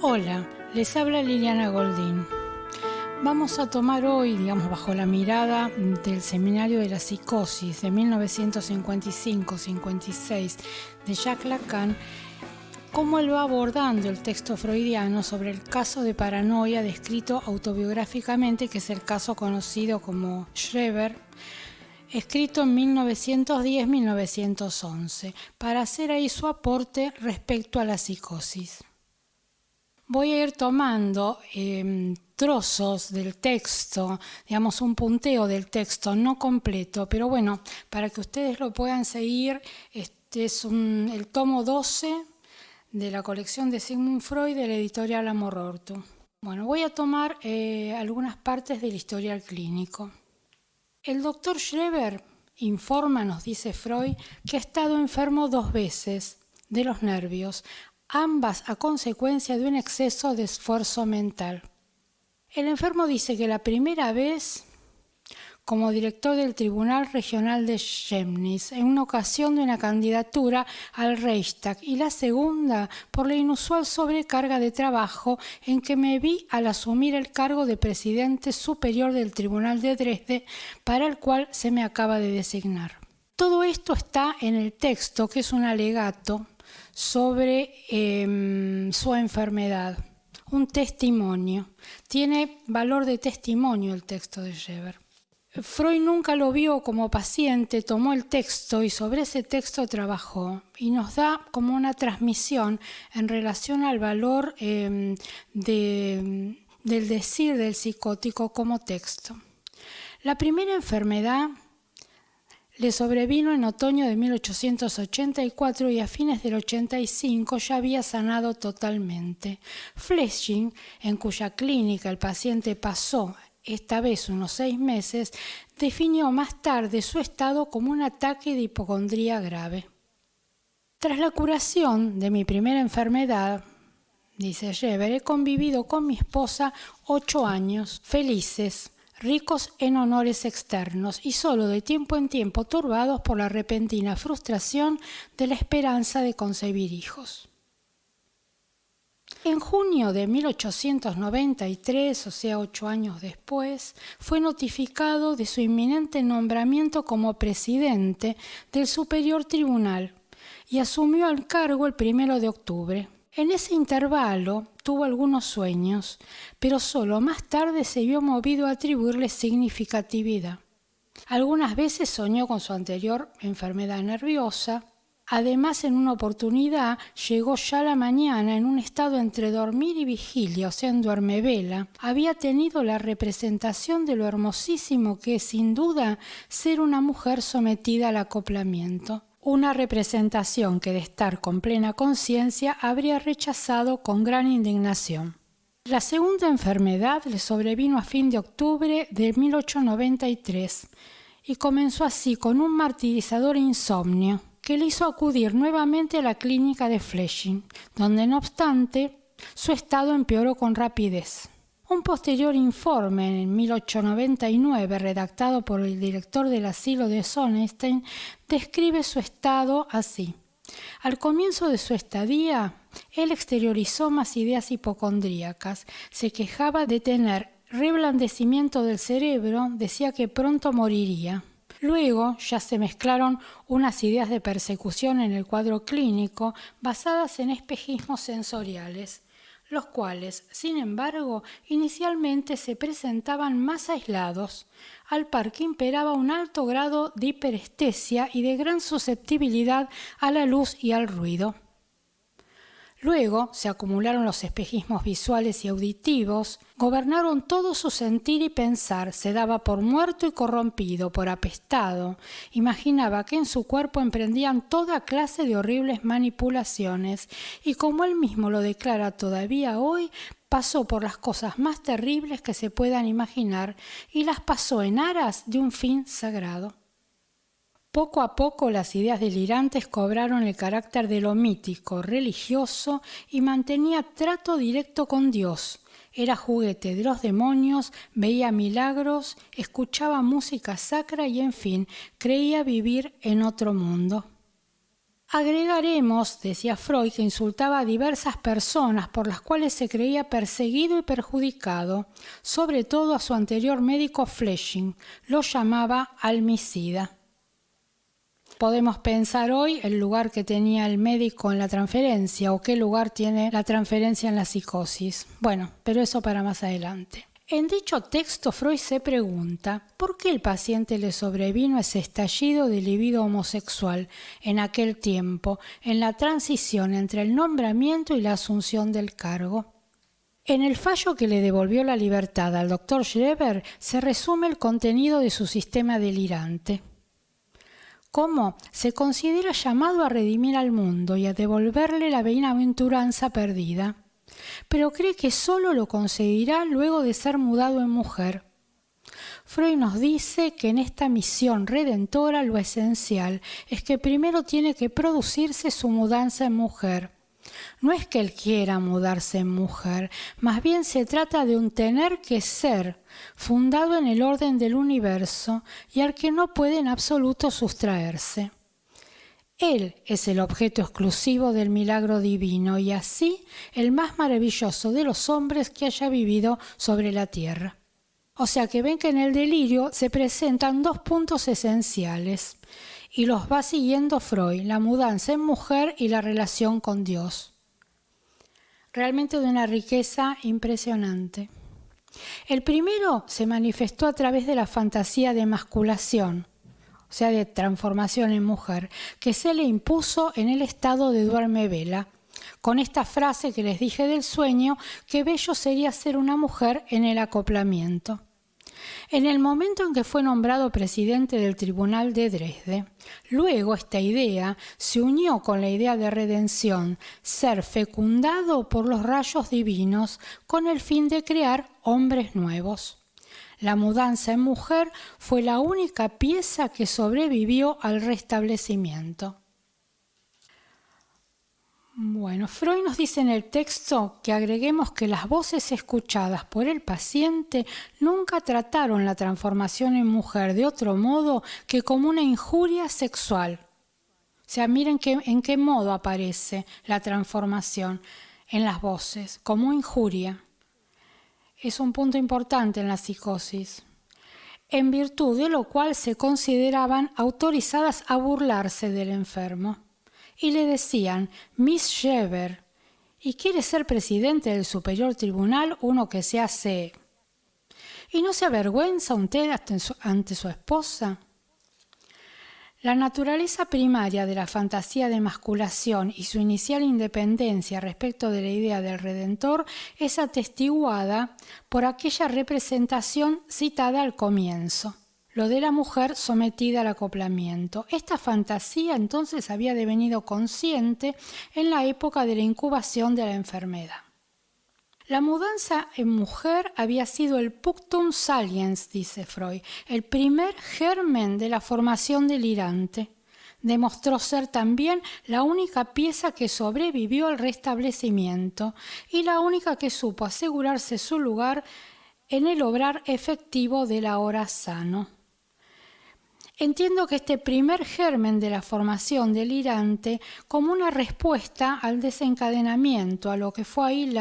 Hola, les habla Liliana Goldín. Vamos a tomar hoy, bajo la mirada del Seminario de la Psicosis de 1955-56 de Jacques Lacan, cómo él va abordando el texto freudiano sobre el caso de paranoia descrito autobiográficamente, que es el caso conocido como Schreber, escrito en 1910-1911, para hacer ahí su aporte respecto a la psicosis. Voy a ir tomando trozos del texto, un punteo del texto, no completo, pero bueno, para que ustedes lo puedan seguir, este es el tomo 12 de la colección de Sigmund Freud de la editorial Amor Ortu. Bueno, voy a tomar algunas partes del historial clínico. El doctor Schreber informa, nos dice Freud, que ha estado enfermo 2 veces de los nervios, ambas a consecuencia de un exceso de esfuerzo mental. El enfermo dice que la primera vez como director del Tribunal Regional de Chemnitz, en una ocasión de una candidatura al Reichstag, y la segunda por la inusual sobrecarga de trabajo en que me vi al asumir el cargo de presidente superior del Tribunal de Dresde, para el cual se me acaba de designar. Todo esto está en el texto, que es un alegato sobre su enfermedad, un testimonio. Tiene valor de testimonio el texto de Schreber. Freud nunca lo vio como paciente, tomó el texto y sobre ese texto trabajó, y nos da como una transmisión en relación al valor del decir del psicótico como texto. La primera enfermedad le sobrevino en otoño de 1884 y a fines del 85 ya había sanado totalmente. Flesching, en cuya clínica el paciente pasó esta vez unos 6 meses, definió más tarde su estado como un ataque de hipocondría grave. Tras la curación de mi primera enfermedad, dice Schreber, he convivido con mi esposa 8 años, felices, ricos en honores externos y solo de tiempo en tiempo turbados por la repentina frustración de la esperanza de concebir hijos. En junio de 1893, o sea 8 años después, fue notificado de su inminente nombramiento como presidente del Superior Tribunal y asumió el cargo el 1 de octubre. En ese intervalo tuvo algunos sueños, pero solo más tarde se vio movido a atribuirle significatividad. Algunas veces soñó con su anterior enfermedad nerviosa. Además, en una oportunidad llegó ya la mañana en un estado entre dormir y vigilia, o sea, en duermevela. Había tenido la representación de lo hermosísimo que es, sin duda, ser una mujer sometida al acoplamiento. Una representación que, de estar con plena conciencia, habría rechazado con gran indignación. La segunda enfermedad le sobrevino a fin de octubre de 1893 y comenzó así con un martirizador insomnio que le hizo acudir nuevamente a la clínica de Flesching, donde no obstante su estado empeoró con rapidez. Un posterior informe en 1899, redactado por el director del asilo de Sonnenstein, describe su estado así. Al comienzo de su estadía, él exteriorizó más ideas hipocondríacas, se quejaba de tener reblandecimiento del cerebro, decía que pronto moriría. Luego ya se mezclaron unas ideas de persecución en el cuadro clínico basadas en espejismos sensoriales, los cuales, sin embargo, inicialmente se presentaban más aislados, al par que imperaba un alto grado de hiperestesia y de gran susceptibilidad a la luz y al ruido. Luego se acumularon los espejismos visuales y auditivos, gobernaron todo su sentir y pensar, se daba por muerto y corrompido, por apestado, imaginaba que en su cuerpo emprendían toda clase de horribles manipulaciones, y como él mismo lo declara todavía hoy, pasó por las cosas más terribles que se puedan imaginar y las pasó en aras de un fin sagrado. Poco a poco las ideas delirantes cobraron el carácter de lo mítico, religioso, y mantenía trato directo con Dios. Era juguete de los demonios, veía milagros, escuchaba música sacra y, en fin, creía vivir en otro mundo. Agregaremos, decía Freud, que insultaba a diversas personas por las cuales se creía perseguido y perjudicado, sobre todo a su anterior médico Flesching, lo llamaba almicida. Podemos pensar hoy el lugar que tenía el médico en la transferencia o qué lugar tiene la transferencia en la psicosis. Bueno, pero eso para más adelante. En dicho texto, Freud se pregunta ¿por qué el paciente le sobrevino ese estallido de libido homosexual en aquel tiempo, en la transición entre el nombramiento y la asunción del cargo? En el fallo que le devolvió la libertad al Dr. Schreber se resume el contenido de su sistema delirante. ¿Cómo? Se considera llamado a redimir al mundo y a devolverle la bienaventuranza perdida, pero cree que solo lo conseguirá luego de ser mudado en mujer. Freud nos dice que en esta misión redentora lo esencial es que primero tiene que producirse su mudanza en mujer. No es que él quiera mudarse en mujer, más bien se trata de un tener que ser, fundado en el orden del universo y al que no puede en absoluto sustraerse. Él es el objeto exclusivo del milagro divino y así el más maravilloso de los hombres que haya vivido sobre la tierra. O sea que ven que en el delirio se presentan dos puntos esenciales y los va siguiendo Freud, la mudanza en mujer y la relación con Dios. Realmente de una riqueza impresionante. El primero se manifestó a través de la fantasía de emasculación, o sea, de transformación en mujer, que se le impuso en el estado de duerme-vela, con esta frase que les dije del sueño, que bello sería ser una mujer en el acoplamiento. En el momento en que fue nombrado presidente del Tribunal de Dresde, luego esta idea se unió con la idea de redención, ser fecundado por los rayos divinos con el fin de crear hombres nuevos. La mudanza en mujer fue la única pieza que sobrevivió al restablecimiento. Bueno, Freud nos dice en el texto que agreguemos que las voces escuchadas por el paciente nunca trataron la transformación en mujer de otro modo que como una injuria sexual. O sea, miren en qué modo aparece la transformación en las voces, como injuria. Es un punto importante en la psicosis, en virtud de lo cual se consideraban autorizadas a burlarse del enfermo. Y le decían, Miss Schreber, ¿y quiere ser presidente del Superior Tribunal uno que se hace? ¿Y no se avergüenza usted ante su esposa? La naturaleza primaria de la fantasía de emasculación y su inicial independencia respecto de la idea del Redentor es atestiguada por aquella representación citada al comienzo. Lo de la mujer sometida al acoplamiento. Esta fantasía entonces había devenido consciente en la época de la incubación de la enfermedad. La mudanza en mujer había sido el punctum saliens, dice Freud, el primer germen de la formación delirante. Demostró ser también la única pieza que sobrevivió al restablecimiento y la única que supo asegurarse su lugar en el obrar efectivo del ahora sano. Entiendo que este primer germen de la formación delirante como una respuesta al desencadenamiento, a lo que fue ahí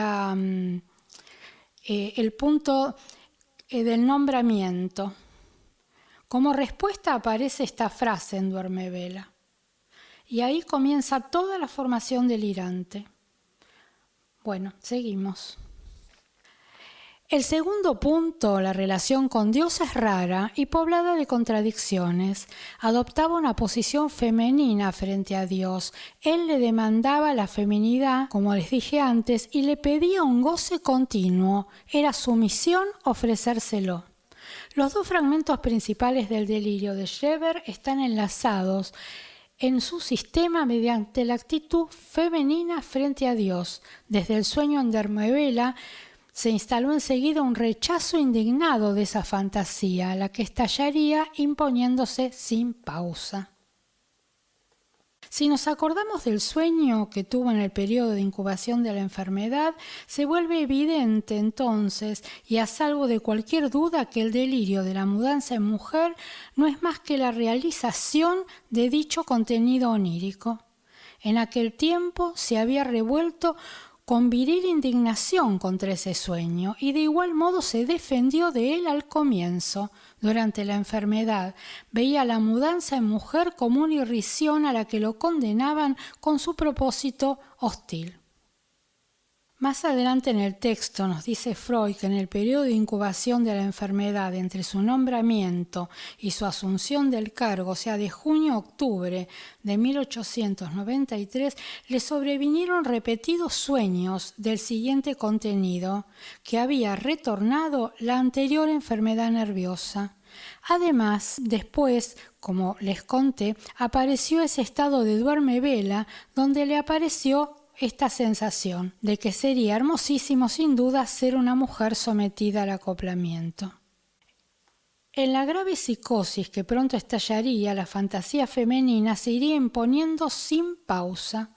el punto del nombramiento. Como respuesta aparece esta frase en Duerme-Vela. Y ahí comienza toda la formación delirante. Bueno, seguimos. El segundo punto, la relación con Dios, es rara y poblada de contradicciones. Adoptaba una posición femenina frente a Dios. Él le demandaba la feminidad, como les dije antes, y le pedía un goce continuo. Era su misión ofrecérselo. Los dos fragmentos principales del delirio de Schreber están enlazados en su sistema mediante la actitud femenina frente a Dios. Desde el sueño en Duerme-Vela se instaló enseguida un rechazo indignado de esa fantasía, la que estallaría imponiéndose sin pausa. Si nos acordamos del sueño que tuvo en el periodo de incubación de la enfermedad, se vuelve evidente entonces, y a salvo de cualquier duda, que el delirio de la mudanza en mujer no es más que la realización de dicho contenido onírico. En aquel tiempo se había revuelto con viril indignación contra ese sueño y de igual modo se defendió de él al comienzo. Durante la enfermedad veía la mudanza en mujer como una irrisión a la que lo condenaban con su propósito hostil. Más adelante en el texto nos dice Freud que en el periodo de incubación de la enfermedad entre su nombramiento y su asunción del cargo, o sea, de junio a octubre de 1893, le sobrevinieron repetidos sueños del siguiente contenido, que había retornado la anterior enfermedad nerviosa. Además, después, como les conté, apareció ese estado de duerme-vela donde le apareció esta sensación de que sería hermosísimo sin duda ser una mujer sometida al acoplamiento. En la grave psicosis que pronto estallaría, la fantasía femenina se iría imponiendo sin pausa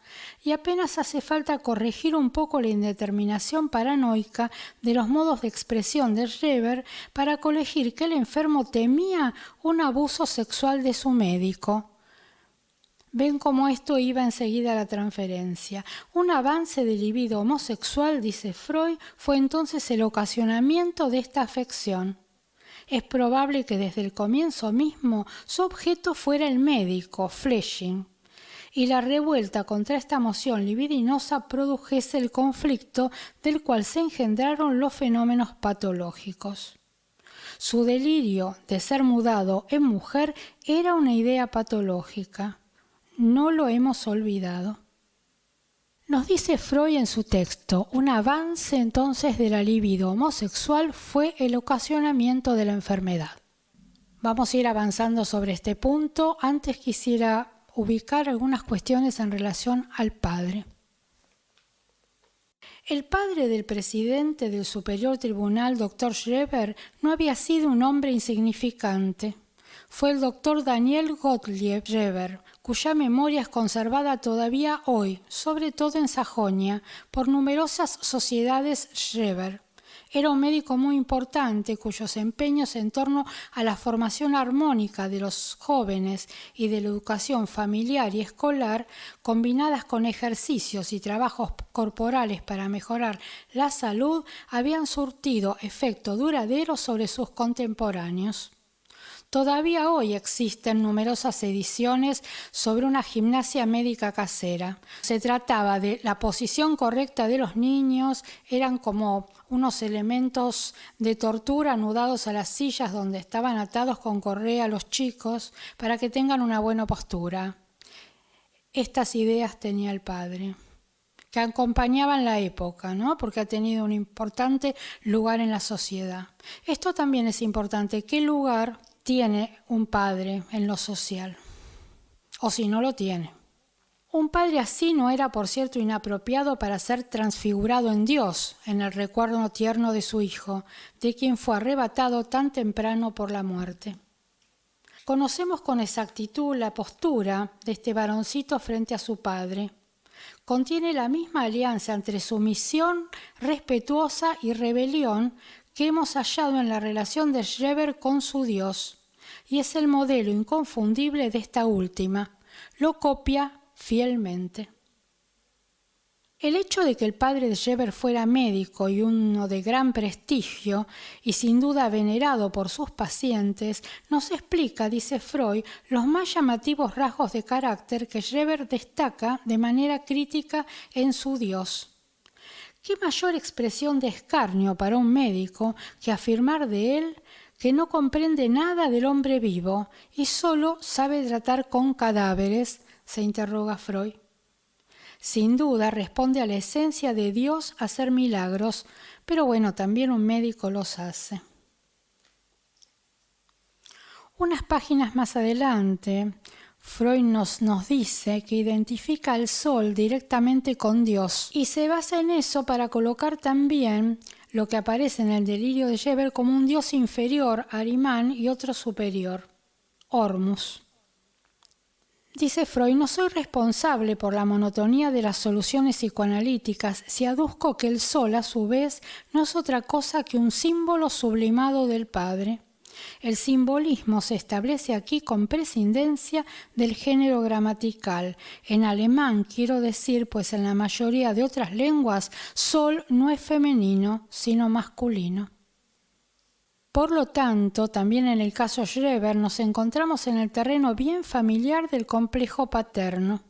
y apenas hace falta corregir un poco la indeterminación paranoica de los modos de expresión de Schreber para colegir que el enfermo temía un abuso sexual de su médico. Ven cómo esto iba enseguida a la transferencia. Un avance de libido homosexual, dice Freud, fue entonces el ocasionamiento de esta afección. Es probable que desde el comienzo mismo su objeto fuera el médico, Flesching, y la revuelta contra esta emoción libidinosa produjese el conflicto del cual se engendraron los fenómenos patológicos. Su delirio de ser mudado en mujer era una idea patológica. No lo hemos olvidado. Nos dice Freud en su texto, un avance entonces de la libido homosexual fue el ocasionamiento de la enfermedad. Vamos a ir avanzando sobre este punto. Antes quisiera ubicar algunas cuestiones en relación al padre. El padre del presidente del Superior Tribunal, Dr. Schreber, no había sido un hombre insignificante. Fue el doctor Daniel Gottlieb Schreber, cuya memoria es conservada todavía hoy, sobre todo en Sajonia, por numerosas sociedades Schreber. Era un médico muy importante cuyos empeños en torno a la formación armónica de los jóvenes y de la educación familiar y escolar, combinadas con ejercicios y trabajos corporales para mejorar la salud, habían surtido efecto duradero sobre sus contemporáneos. Todavía hoy existen numerosas ediciones sobre una gimnasia médica casera. Se trataba de la posición correcta de los niños, eran como unos elementos de tortura anudados a las sillas donde estaban atados con correa los chicos para que tengan una buena postura. Estas ideas tenía el padre, que acompañaban la época, ¿no? Porque ha tenido un importante lugar en la sociedad. Esto también es importante. ¿Qué lugar tiene un padre en lo social? O si no lo tiene. Un padre así no era, por cierto, inapropiado para ser transfigurado en Dios, en el recuerdo tierno de su hijo, de quien fue arrebatado tan temprano por la muerte. Conocemos con exactitud la postura de este varoncito frente a su padre. Contiene la misma alianza entre sumisión respetuosa y rebelión que hemos hallado en la relación de Schreber con su Dios, y es el modelo inconfundible de esta última. Lo copia fielmente. El hecho de que el padre de Schreber fuera médico y uno de gran prestigio, y sin duda venerado por sus pacientes, nos explica, dice Freud, los más llamativos rasgos de carácter que Schreber destaca de manera crítica en su Dios. ¿Qué mayor expresión de escarnio para un médico que afirmar de él que no comprende nada del hombre vivo y solo sabe tratar con cadáveres? Se interroga Freud. Sin duda responde a la esencia de Dios hacer milagros, pero bueno, también un médico los hace. Unas páginas más adelante, Freud nos dice que identifica al sol directamente con Dios y se basa en eso para colocar también lo que aparece en el delirio de Schreber como un dios inferior, Ahriman, y otro superior, Hormus. Dice Freud, no soy responsable por la monotonía de las soluciones psicoanalíticas si aduzco que el sol, a su vez, no es otra cosa que un símbolo sublimado del Padre. El simbolismo se establece aquí con prescindencia del género gramatical. En alemán quiero decir, pues en la mayoría de otras lenguas, Soll no es femenino, sino masculino. Por lo tanto, también en el caso Schreber nos encontramos en el terreno bien familiar del complejo paterno.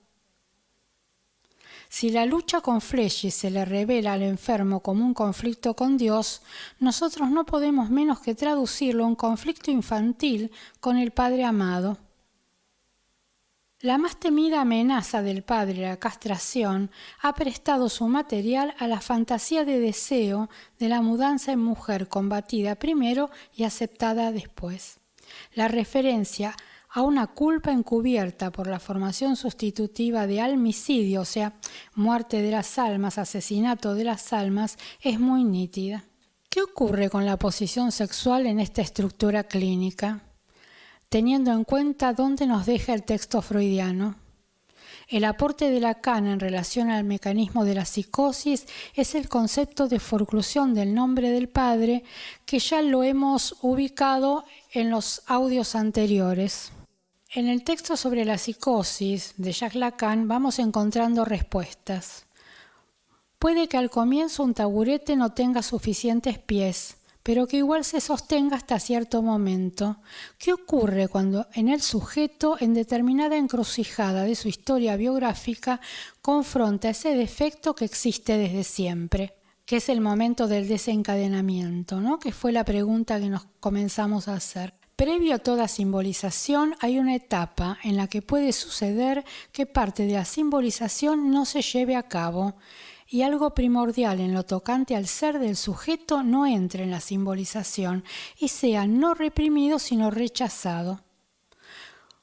Si la lucha con Fléchis se le revela al enfermo como un conflicto con Dios, nosotros no podemos menos que traducirlo a un conflicto infantil con el Padre amado. La más temida amenaza del padre, la castración, ha prestado su material a la fantasía de deseo de la mudanza en mujer combatida primero y aceptada después. La referencia a una culpa encubierta por la formación sustitutiva de almicidio, o sea, muerte de las almas, asesinato de las almas, es muy nítida. ¿Qué ocurre con la posición sexual en esta estructura clínica? Teniendo en cuenta dónde nos deja el texto freudiano. El aporte de Lacan en relación al mecanismo de la psicosis es el concepto de forclusión del nombre del padre, que ya lo hemos ubicado en los audios anteriores. En el texto sobre la psicosis de Jacques Lacan vamos encontrando respuestas. Puede que al comienzo un taburete no tenga suficientes pies, pero que igual se sostenga hasta cierto momento. ¿Qué ocurre cuando en el sujeto, en determinada encrucijada de su historia biográfica, confronta ese defecto que existe desde siempre, que es el momento del desencadenamiento, ¿no? Que fue la pregunta que nos comenzamos a hacer? Previo a toda simbolización hay una etapa en la que puede suceder que parte de la simbolización no se lleve a cabo, y algo primordial en lo tocante al ser del sujeto no entre en la simbolización y sea no reprimido sino rechazado.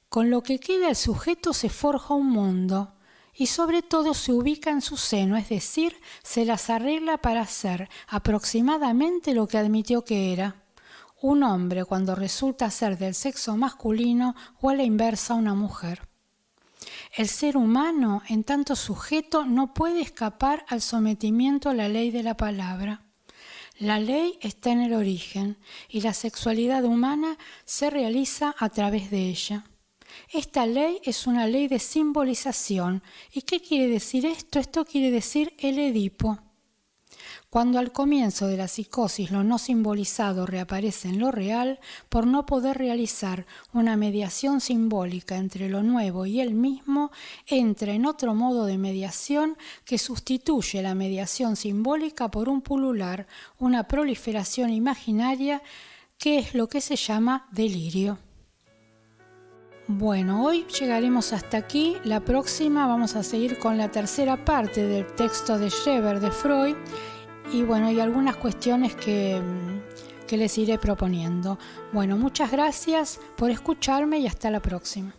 Con lo que queda el sujeto se forja un mundo y sobre todo se ubica en su seno, es decir, se las arregla para ser aproximadamente lo que admitió que era. Un hombre cuando resulta ser del sexo masculino o a la inversa una mujer. El ser humano, en tanto sujeto, no puede escapar al sometimiento a la ley de la palabra. La ley está en el origen y la sexualidad humana se realiza a través de ella. Esta ley es una ley de simbolización. ¿Y qué quiere decir esto? Esto quiere decir el Edipo. Cuando al comienzo de la psicosis lo no simbolizado reaparece en lo real, por no poder realizar una mediación simbólica entre lo nuevo y él mismo, entra en otro modo de mediación que sustituye la mediación simbólica por un pulular, una proliferación imaginaria, que es lo que se llama delirio. Bueno, hoy llegaremos hasta aquí. La próxima vamos a seguir con la tercera parte del texto de Schreber de Freud. Y bueno, hay algunas cuestiones que les iré proponiendo. Bueno, muchas gracias por escucharme y hasta la próxima.